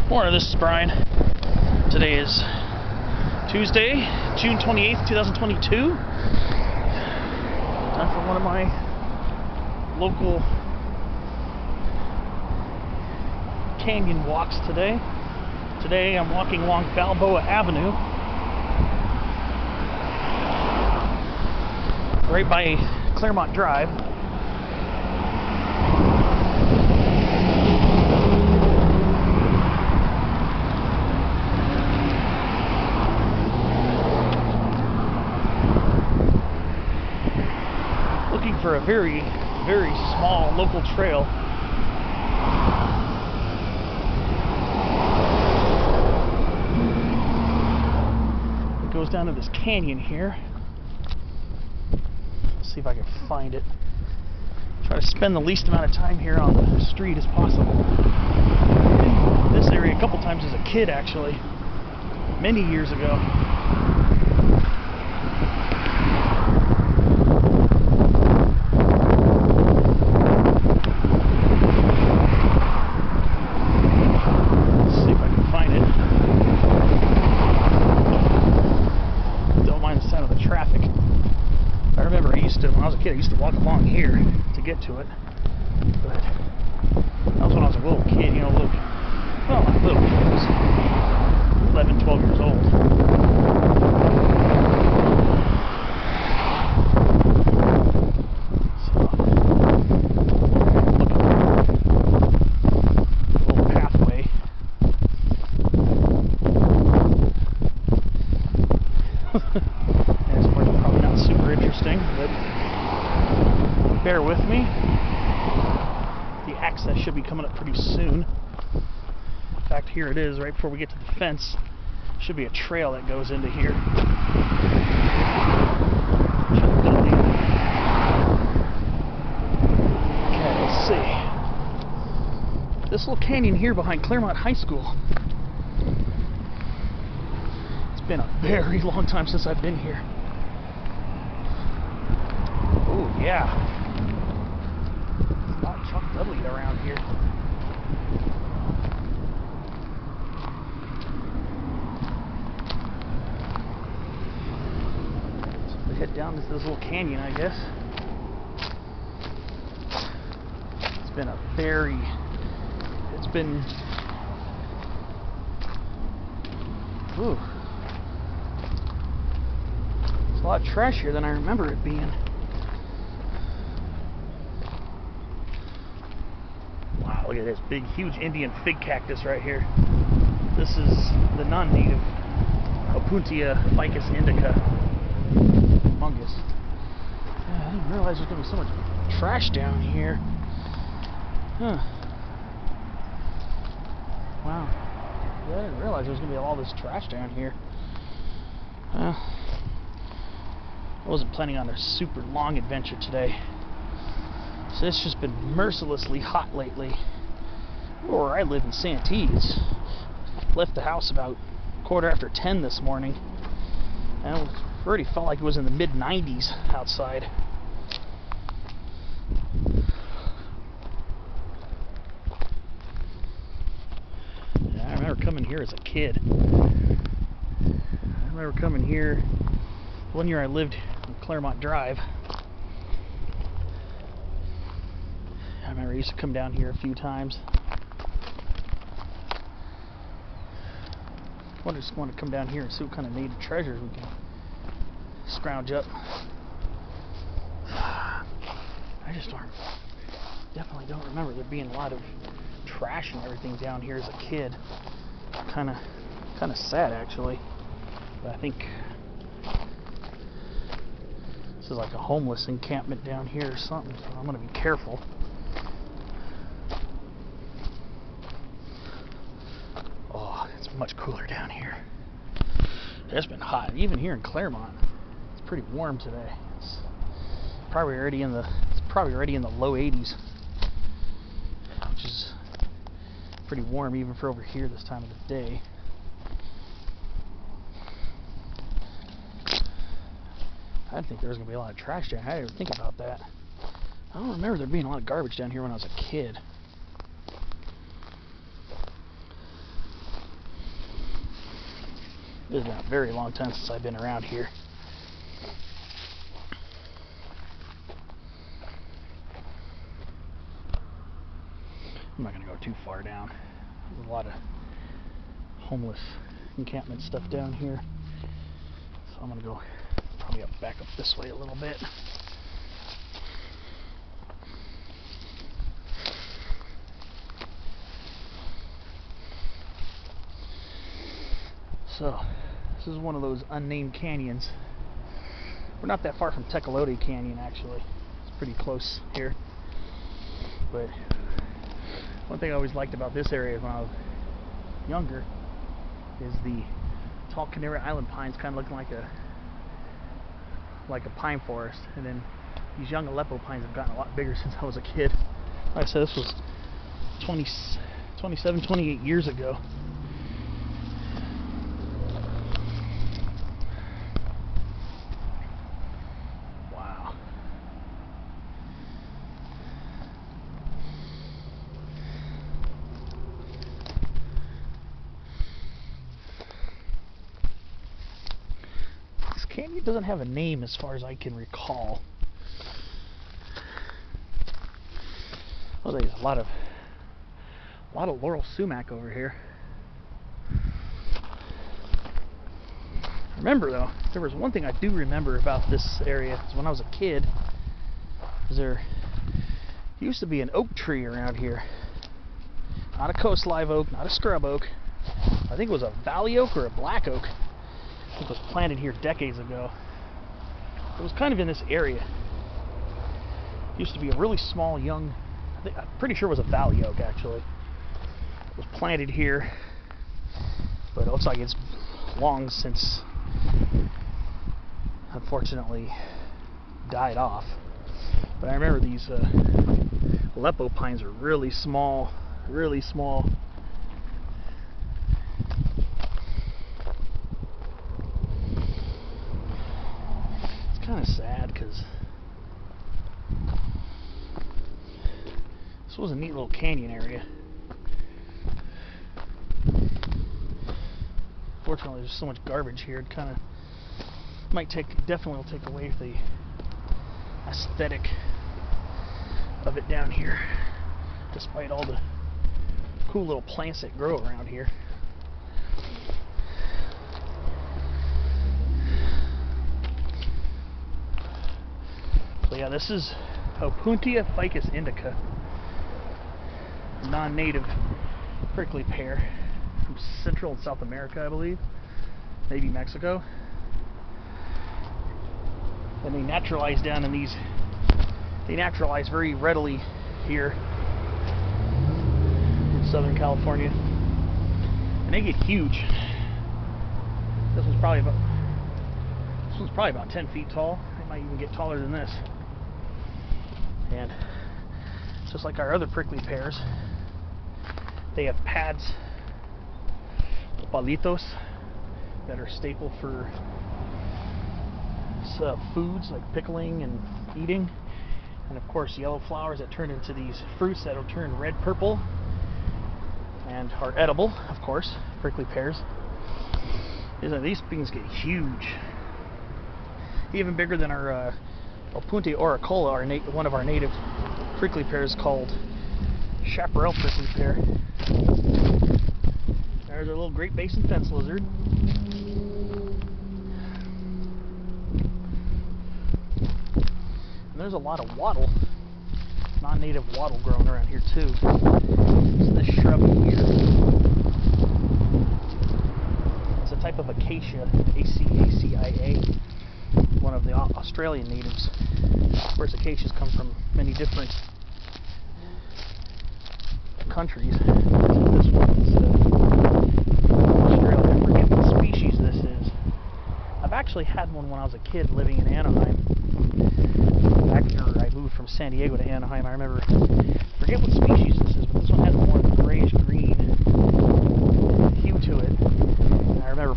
Morning, this is Brian. Today is Tuesday, June 28th, 2022. Time for one of my local canyon walks today. Today I'm walking along Balboa Avenue, right by Clairemont Drive. Looking for a very, very small local trail. It goes down to this canyon here. Let's see if I can find it. Try to spend the least amount of time here on the street as possible. I've been in this area a couple times as a kid, actually, many years ago. When I was a kid, I used to walk along here to get to it, but that was when I was a little kid, you know, not little kid, I was 11, 12 years old. So, looking for a little pathway. This part's probably not super interesting, but bear with me. The access should be coming up pretty soon. In fact, here it is, right before we get to the fence. Should be a trail that goes into here. Okay, let's see. This little canyon here behind Clairemont High School. It's been a very long time since I've been here. Oh, yeah. Chuck Dudley around here. So we head down into this little canyon, I guess. It's been ooh. There's a lot of trash here than I remember it being. Look at this big, huge Indian fig cactus right here. This is the non-native Opuntia ficus-indica fungus. Yeah, I didn't realize there's going to be so much trash down here. Huh. Wow. Yeah, I didn't realize there was going to be all this trash down here. I wasn't planning on a super long adventure today. So it's just been mercilessly hot lately. Where I live in Santee, left the house about 10:15 this morning, and it already felt like it was in the mid-90s outside. Yeah, I remember coming here as a kid. I remember coming here one year I lived on Clairemont Drive. I remember I used to come down here a few times. I just want to come down here and see what kind of native treasures we can scrounge up. I definitely don't remember there being a lot of trash and everything down here as a kid. Kind of sad, actually. But I think this is like a homeless encampment down here or something, so I'm going to be careful. It's much cooler down here. It's been hot, even here in Clairemont. It's pretty warm today. It's probably already in the low 80s, which is pretty warm even for over here this time of the day. I didn't think there was going to be a lot of trash down here. I didn't even think about that. I don't remember there being a lot of garbage down here when I was a kid. It's been a very long time since I've been around here. I'm not going to go too far down. There's a lot of homeless encampment stuff down here. So I'm going to go probably back up this way a little bit. So, this is one of those unnamed canyons. We're not that far from Tecolote Canyon, actually. It's pretty close here. But one thing I always liked about this area when I was younger is the tall Canary Island pines kind of looking like a pine forest. And then these young Aleppo pines have gotten a lot bigger since I was a kid. Like I said, this was 27, 28 years ago. Canyon doesn't have a name as far as I can recall. Oh, there's a lot of laurel sumac over here. Remember though, there was one thing I do remember about this area is when I was a kid, there used to be an oak tree around here. Not a coast live oak, not a scrub oak. I think it was a valley oak or a black oak. It was planted here decades ago. It was kind of in this area. It used to be a really small young, I'm pretty sure it was a valley oak actually. It was planted here, but it looks like it's long since, unfortunately, died off. But I remember these Aleppo pines are really small, really small. Kind of sad because this was a neat little canyon area. Fortunately, there's so much garbage here. It kind of definitely will take away the aesthetic of it down here, despite all the cool little plants that grow around here. So yeah, this is Opuntia ficus-indica, non-native prickly pear from Central and South America, I believe, maybe Mexico. And they naturalize down in these. They naturalize very readily here in Southern California, and they get huge. This one's probably about 10 feet tall. They might even get taller than this. And just like our other prickly pears, they have pads, palitos, that are staple for foods like pickling and eating. And of course, yellow flowers that turn into these fruits that will turn red, purple, and are edible, of course, prickly pears. These things get huge. Even bigger than our Opuntia auricola, one of our native prickly pears called chaparral prickly pear. There's our little Great Basin fence lizard. And there's a lot of wattle, non-native wattle growing around here too. It's this shrub here. It's a type of acacia, Acacia, one of the Australian natives. Of course, acacias come from many different countries. This one's Australia. I forget what species this is. I've actually had one when I was a kid living in Anaheim. After I moved from San Diego to Anaheim, I remember, I forget what species this is, but this one has more of a grayish green hue to it. And I remember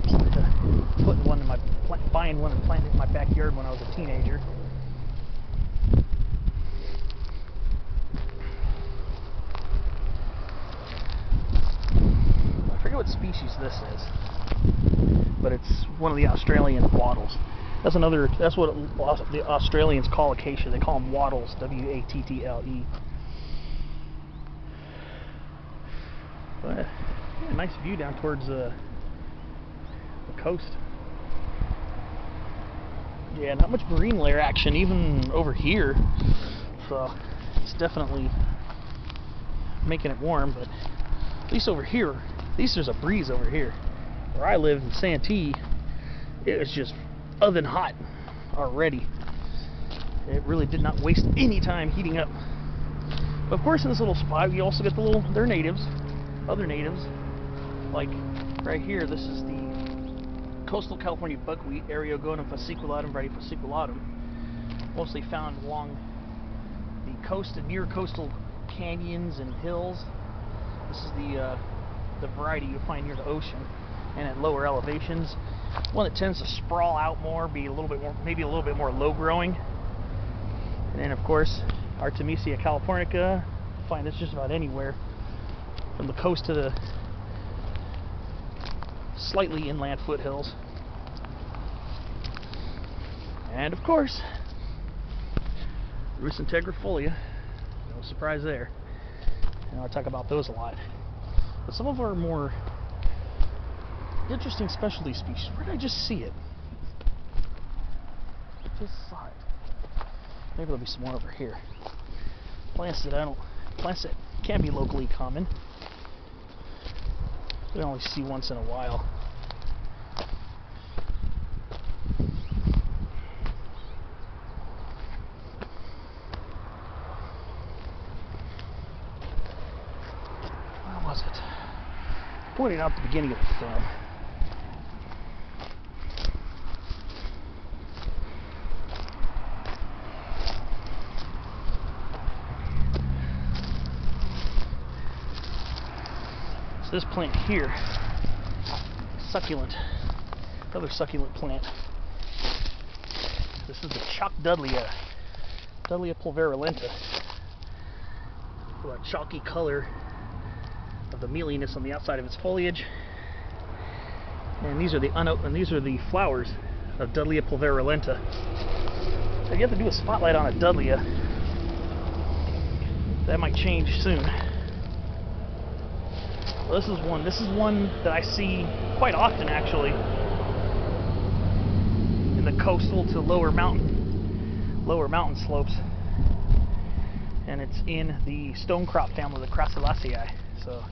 putting one in buying one and planting it in my backyard when I was a teenager. I forget what species this is. but it's one of the Australian wattles. That's what the Australians call acacia. They call them wattles, W-A-T-T-L-E. But yeah, nice view down towards the coast. Yeah, not much marine layer action even over here, so it's definitely making it warm. But at least over here, at least there's a breeze over here. Where I live in Santee, it was just oven hot already. It really did not waste any time heating up. But of course, in this little spot, you also get they're natives, other natives. Like right here, this is the coastal California buckwheat, Eriogonum fasciculatum, variety fasciculatum, mostly found along the coast and near coastal canyons and hills. This is the variety you find near the ocean and at lower elevations. One that tends to sprawl out more, be a little bit more, maybe a little bit more low growing. And then of course, Artemisia californica. Find this just about anywhere, from the coast to the slightly inland foothills. And of course, Rus integrifolia, no surprise there. I talk about those a lot. But some of our more interesting specialty species, where did I just see it? I just saw it. Maybe there'll be some more over here. Plants that can be locally common, we only see once in a while. Where was it? Pointing out the beginning of the film. This plant here, succulent, another succulent plant. This is the chalk Dudleya, Dudleya pulverulenta. The chalky color of the mealiness on the outside of its foliage. And these are the flowers of Dudleya pulverulenta. So you have to do a spotlight on a Dudleya. That might change soon. Well, this is one that I see quite often, actually, in the coastal to lower mountain slopes, and it's in the stonecrop family, the Crassulaceae. So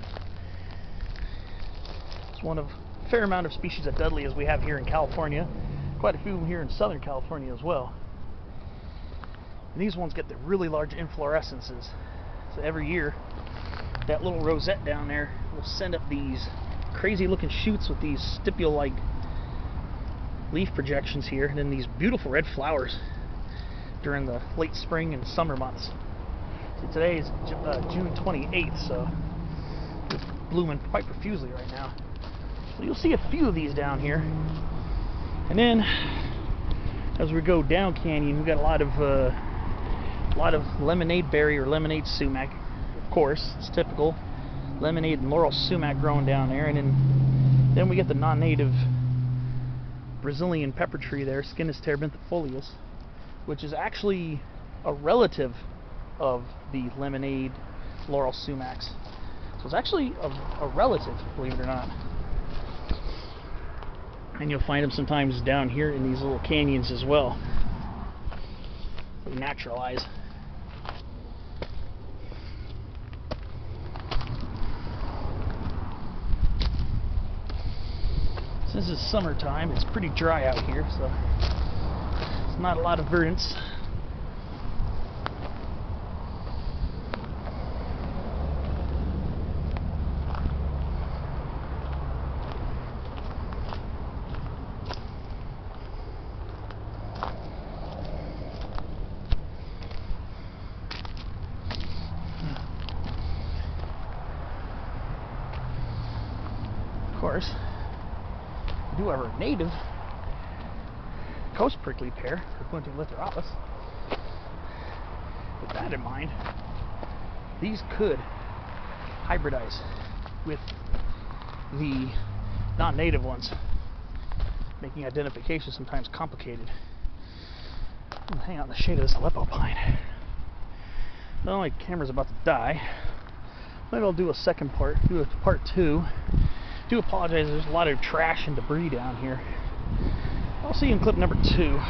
it's one of a fair amount of species of Dudleyas we have here in California. Quite a few of them here in Southern California as well. And these ones get the really large inflorescences. So every year, that little rosette down there will send up these crazy looking shoots with these stipule-like leaf projections here, and then these beautiful red flowers during the late spring and summer months. See, today is June 28th, so it's blooming quite profusely right now. So you'll see a few of these down here. And then as we go down canyon, we've got a lot of lemonade berry or lemonade sumac. Of course, it's typical lemonade and laurel sumac growing down there. And then we get the non-native Brazilian pepper tree there, Scinis terebinthifolius, which is actually a relative of the lemonade laurel sumacs. So it's actually a relative, believe it or not. And you'll find them sometimes down here in these little canyons as well. They naturalize. Since it's summertime, it's pretty dry out here, so it's not a lot of verdance. Of course, we do have our native coast prickly pear, Prickly-Pear littoralis. With that in mind, these could hybridize with the non-native ones. making identification sometimes complicated. I'm gonna hang out in the shade of this Aleppo pine. Well, my camera's about to die. Maybe I'll do a second part, do a part 2. Do apologize, there's a lot of trash and debris down here. I'll see you in clip number 2.